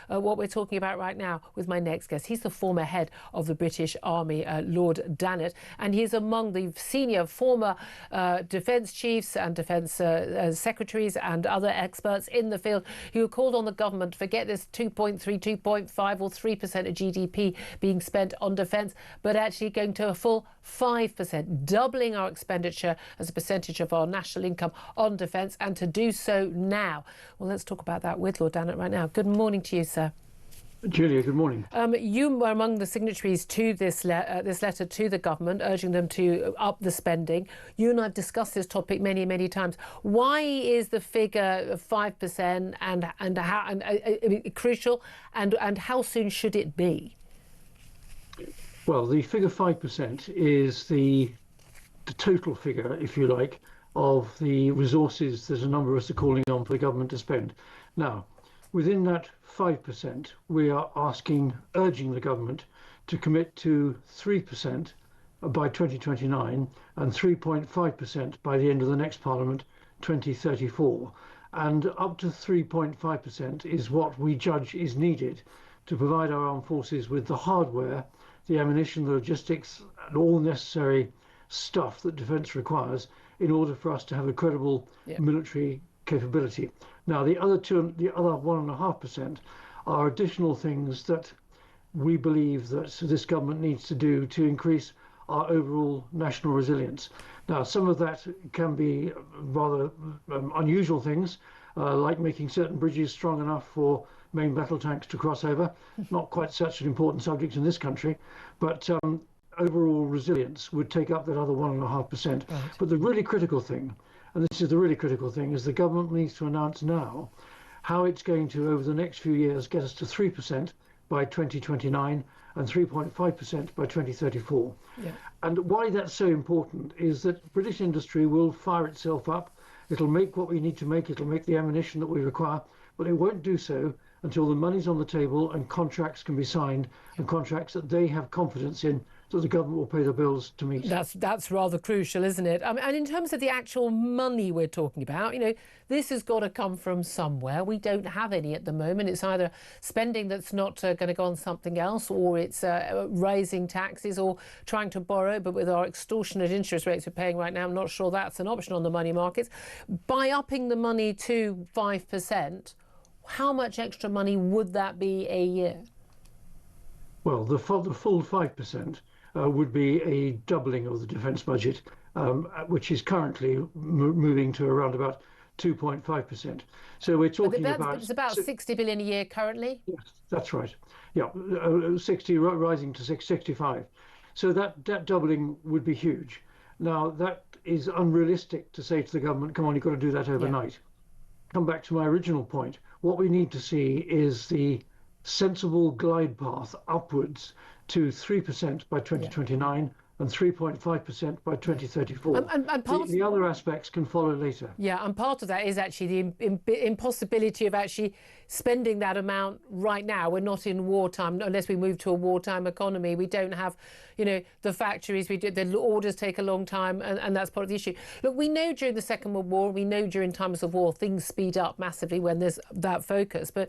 what we're talking about right now with my next guest. He's the former head of the British Army, Lord Dannatt, and he is among the senior former defence chiefs and defence secretaries and other experts in the field who called on the government to forget this 2.3, 2.5 or 3% of GDP being spent on defence, but actually going to a full 5%, doubling our expenditure as a percentage of our national income on defence, and to do so now. Well, let's talk about that with Lord Dannatt right now. Good morning to you, sir. Julia, good morning. You were among the signatories to this letter to the government, urging them to up the spending. You and I have discussed this topic many, many times. Why is the figure of 5% and how crucial, and how soon should it be? Well, the figure 5% is the total figure, if you like, of the resources that a number of us are calling on for the government to spend. Now, within that 5%, we are urging the government to commit to 3% by 2029 and 3.5% by the end of the next Parliament, 2034. And up to 3.5% is what we judge is needed to provide our armed forces with the hardware, the ammunition, the logistics, and all necessary stuff that defence requires in order for us to have a credible military capability. Now, the other 1.5% are additional things that we believe that this government needs to do to increase our overall national resilience. Now, some of that can be rather unusual things, like making certain bridges strong enough for main battle tanks to cross over. Not quite such an important subject in this country, but overall resilience would take up that other 1.5%. Right. But the really critical thing, and this is the really critical thing, is the government needs to announce now how it's going to, over the next few years, get us to 3% by 2029 and 3.5% by 2034. Yeah. And why that's so important is that British industry will fire itself up. It'll make what we need to make. It'll make the ammunition that we require, but it won't do so until the money's on the table and contracts can be signed, and contracts that they have confidence in, that the government will pay the bills to meet. That's rather crucial, isn't it? And in terms of the actual money we're talking about, you know, this has got to come from somewhere. We don't have any at the moment. It's either spending that's not going to go on something else, or it's raising taxes, or trying to borrow, but with our extortionate interest rates we're paying right now, I'm not sure that's an option on the money markets. By upping the money to 5%, how much extra money would that be a year? Well, the full 5% would be a doubling of the defence budget, which is currently moving to around about 2.5%. So we're talking it's about 60 billion a year currently? Yes, that's right. Yeah, 60 rising to 65. So that doubling would be huge. Now, that is unrealistic to say to the government, come on, you've got to do that overnight. Yeah. Come back to my original point. What we need to see is the sensible glide path upwards to 3% by 2029 and 3.5% by 2034. And the other aspects can follow later. Yeah, and part of that is actually the impossibility of actually spending that amount right now. We're not in wartime, unless we move to a wartime economy. We don't have, you know, the factories. The orders take a long time, and that's part of the issue. Look, we know during the Second World War, we know during times of war, things speed up massively when there's that focus. But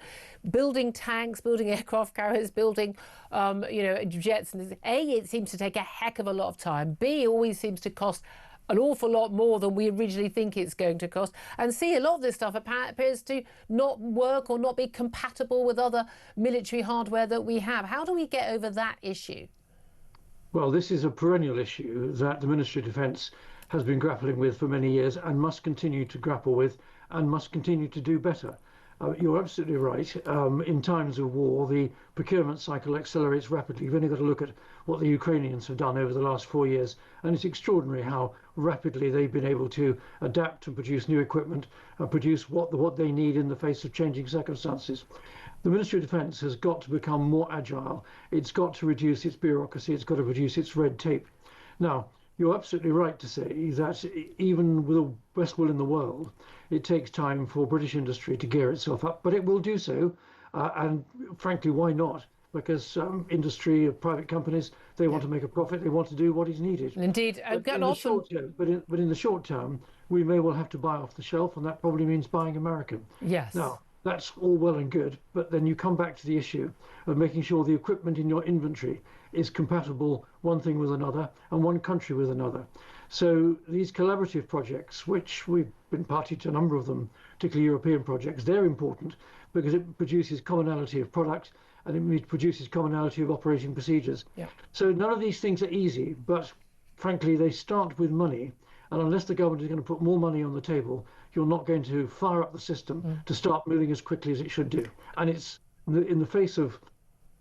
building tanks, building aircraft carriers, building, you know, jets, and A, it seems to take a heck of a lot of time. B, it always seems to cost an awful lot more than we originally think it's going to cost. And C, a lot of this stuff appears to not work or not be compatible with other military hardware that we have. How do we get over that issue? Well, this is a perennial issue that the Ministry of Defence has been grappling with for many years and must continue to grapple with and must continue to do better. You're absolutely right. In times of war, the procurement cycle accelerates rapidly. You've only got to look at what the Ukrainians have done over the last 4 years, and it's extraordinary how rapidly they've been able to adapt and produce new equipment and produce what they need in the face of changing circumstances. The Ministry of Defence has got to become more agile. It's got to reduce its bureaucracy. It's got to reduce its red tape. Now, you're absolutely right to say that even with the best will in the world, it takes time for British industry to gear itself up, but it will do so. And frankly, why not? Because industry, private companies, they want to make a profit. They want to do what is needed. Indeed. But in the short term, we may well have to buy off the shelf, and that probably means buying American. Yes. Now, That's all well and good, but then you come back to the issue of making sure the equipment in your inventory is compatible one thing with another and one country with another. So these collaborative projects, which we've been party to a number of them, particularly European projects, they're important because it produces commonality of product and it produces commonality of operating procedures. Yeah. So none of these things are easy, but frankly, they start with money. And unless the government is going to put more money on the table, you're not going to fire up the system to start moving as quickly as it should do. And it's in the face of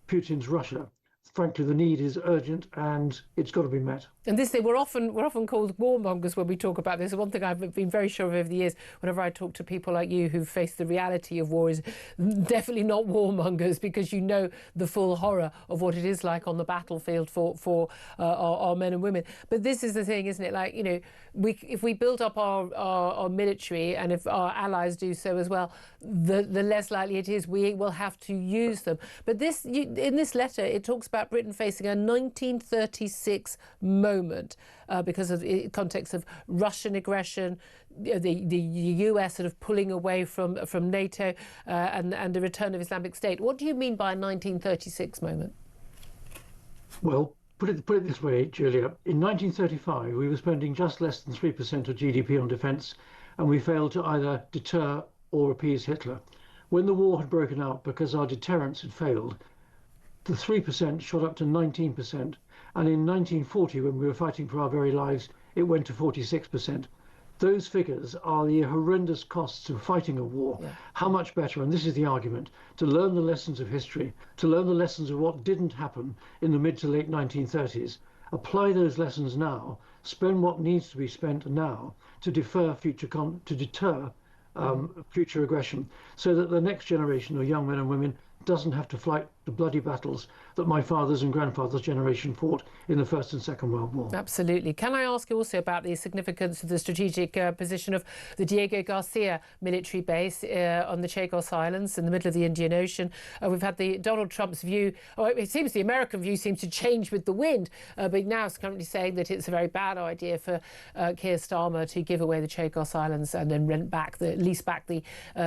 Putin's Russia, frankly, the need is urgent and it's got to be met. And this thing, we're often called warmongers when we talk about this. One thing I've been very sure of over the years, whenever I talk to people like you who face the reality of war, is definitely not warmongers, because you know the full horror of what it is like on the battlefield for our men and women. But this is the thing, isn't it? Like, you know, if we build up our military, and if our allies do so as well, the less likely it is we will have to use them. But this, in this letter, it talks about Britain facing a 1936 moment because of the context of Russian aggression, the US sort of pulling away from NATO, and the return of Islamic State. What do you mean by a 1936 moment? Well, put it this way, Julia. In 1935, we were spending just less than 3% of GDP on defence, and we failed to either deter or appease Hitler. When the war had broken out because our deterrence had failed, the 3% shot up to 19%. And in 1940, when we were fighting for our very lives, it went to 46%. Those figures are the horrendous costs of fighting a war. Yeah. How much better, and this is the argument, to learn the lessons of history, to learn the lessons of what didn't happen in the mid to late 1930s, apply those lessons now, spend what needs to be spent now to deter future aggression, so that the next generation of young men and women doesn't have to fight the bloody battles that my father's and grandfather's generation fought in the First and Second World War. Absolutely. Can I ask you also about the significance of the strategic position of the Diego Garcia military base on the Chagos Islands in the middle of the Indian Ocean? We've had the Donald Trump's view, or it seems the American view seems to change with the wind, but now it's currently saying that it's a very bad idea for Keir Starmer to give away the Chagos Islands and then lease back the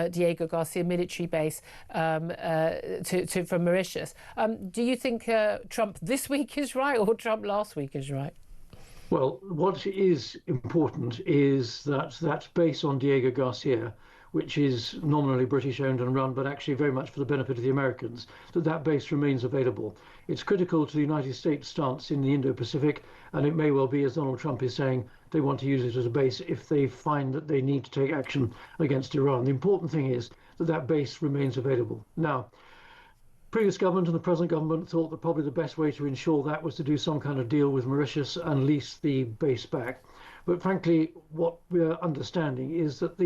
Diego Garcia military base from Mauritius. Do you think Trump this week is right, or Trump last week is right? Well, what is important is that base on Diego Garcia, which is nominally British owned and run, but actually very much for the benefit of the Americans, that base remains available. It's critical to the United States' stance in the Indo-Pacific, and it may well be, as Donald Trump is saying, they want to use it as a base if they find that they need to take action against Iran. The important thing is that base remains available. Now, previous government and the present government thought that probably the best way to ensure that was to do some kind of deal with Mauritius and lease the base back. But frankly, what we're understanding is that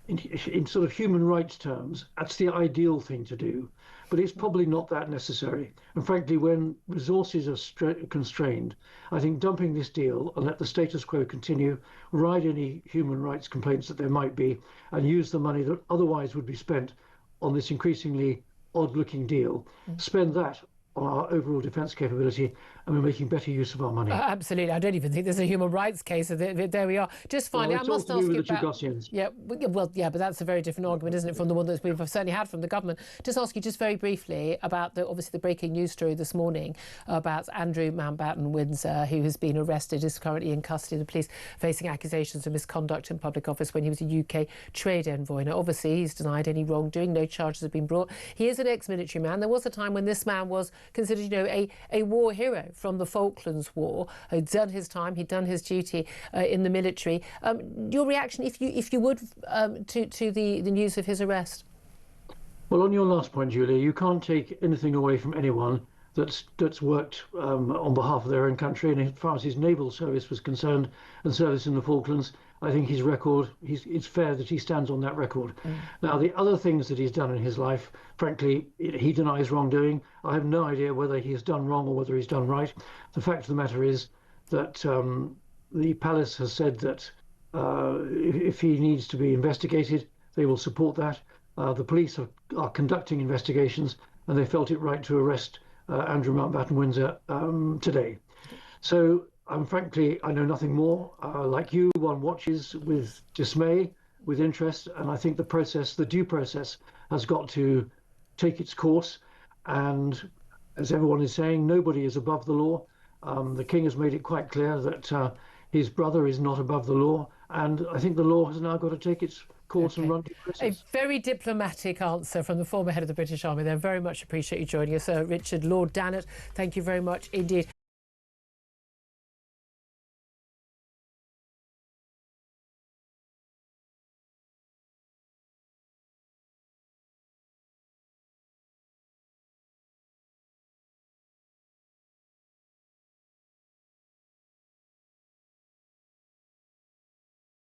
in sort of human rights terms, that's the ideal thing to do, but it's probably not that necessary. And frankly, when resources are constrained, I think dumping this deal and let the status quo continue, ride any human rights complaints that there might be, and use the money that otherwise would be spent on this increasingly odd-looking deal, spend that on our overall defence capability, and we're making better use of our money. Absolutely. I don't even think there's a human rights case. There we are. Just finally, I must ask you about... Yeah, well, yeah, but that's a very different argument, isn't it, from the one that we've certainly had from the government. Just ask you just very briefly about obviously the breaking news story this morning about Andrew Mountbatten Windsor, who has been arrested, is currently in custody of the police, facing accusations of misconduct in public office when he was a UK trade envoy. Now, obviously, he's denied any wrongdoing. No charges have been brought. He is an ex-military man. There was a time when this man was considered, you know, a war hero from the Falklands War. He'd done his time, he'd done his duty in the military. Your reaction, if you would, to the news of his arrest? Well, on your last point, Julia, you can't take anything away from anyone that's worked on behalf of their own country. And as far as his naval service was concerned and service in the Falklands, I think his record, it's fair that he stands on that record. Now, the other things that he's done in his life, frankly, he denies wrongdoing. I have no idea whether he has done wrong or whether he's done right. The fact of the matter is that the palace has said that if he needs to be investigated, they will support that. The police are conducting investigations, and they felt it right to arrest Andrew Mountbatten Windsor today. So frankly, I know nothing more. Like you, one watches with dismay with interest, and I think the due process, has got to take its course. And as everyone is saying, nobody is above the law. The King has made it quite clear that his brother is not above the law, and I think the law has now got to take its course and run due process. A very diplomatic answer from the former head of the British Army there. Very much appreciate you joining us, Sir Richard Lord Dannatt. Thank you very much indeed.